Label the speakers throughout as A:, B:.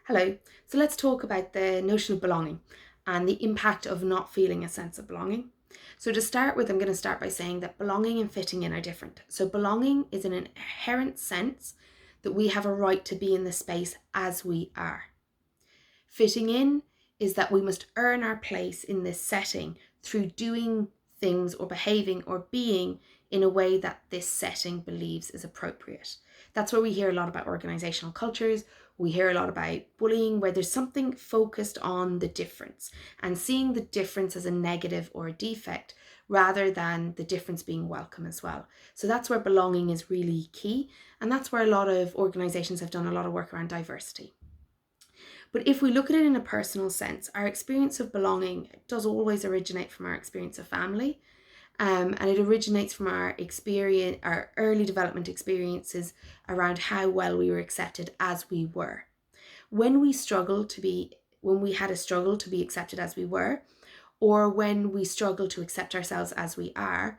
A: Hello. So let's talk about the notion of belonging and the impact of not feeling a sense of belonging. So to start with, I'm going to start by saying that belonging and fitting in are different. So belonging is an inherent sense that we have a right to be in the space as we are. Fitting in is that we must earn our place in this setting through doing things or behaving or being in a way that this setting believes is appropriate. That's where we hear a lot about organisational cultures. We hear a lot about bullying, where there's something focused on the difference and seeing the difference as a negative or a defect rather than the difference being welcome as well. So that's where belonging is really key. And that's where a lot of organisations have done a lot of work around diversity. But if we look at it in a personal sense, our experience of belonging does always originate from our experience of family. And it originates from our experience, our early development experiences around how well we were accepted as we were. When we had a struggle to be accepted as we were, or when we struggle to accept ourselves as we are,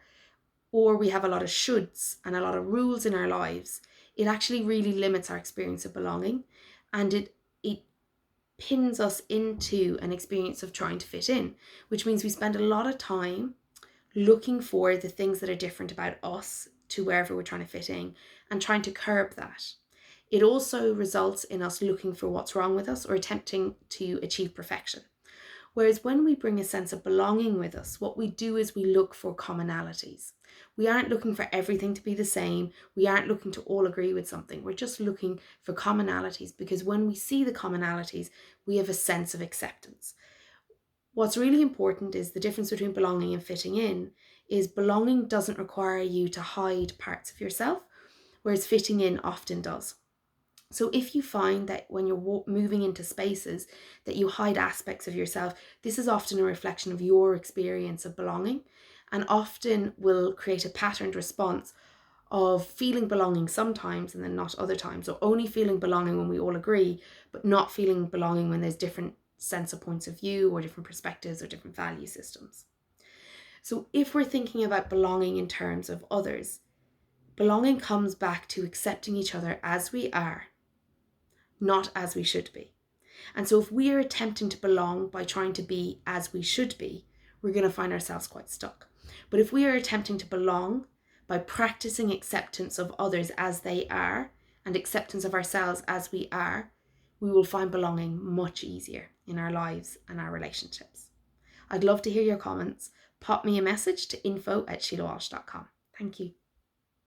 A: or we have a lot of shoulds and a lot of rules in our lives, it actually really limits our experience of belonging, and it pins us into an experience of trying to fit in, which means we spend a lot of time looking for the things that are different about us to wherever we're trying to fit in and trying to curb that. It also results in us looking for what's wrong with us or attempting to achieve perfection. Whereas when we bring a sense of belonging with us, what we do is we look for commonalities. We aren't looking for everything to be the same. We aren't looking to all agree with something. We're just looking for commonalities, because when we see the commonalities, we have a sense of acceptance. What's really important is the difference between belonging and fitting in is belonging doesn't require you to hide parts of yourself, whereas fitting in often does. So if you find that when you're moving into spaces that you hide aspects of yourself, this is often a reflection of your experience of belonging, and often will create a patterned response of feeling belonging sometimes and then not other times, or only feeling belonging when we all agree, but not feeling belonging when there's different sense of points of view or different perspectives or different value systems. So if we're thinking about belonging in terms of others, belonging comes back to accepting each other as we are, not as we should be. And so if we are attempting to belong by trying to be as we should be, we're going to find ourselves quite stuck. But if we are attempting to belong by practicing acceptance of others as they are and acceptance of ourselves as we are, we will find belonging much easier in our lives and our relationships. I'd love to hear your comments. Pop me a message to info@sheilawalsh.com. Thank you.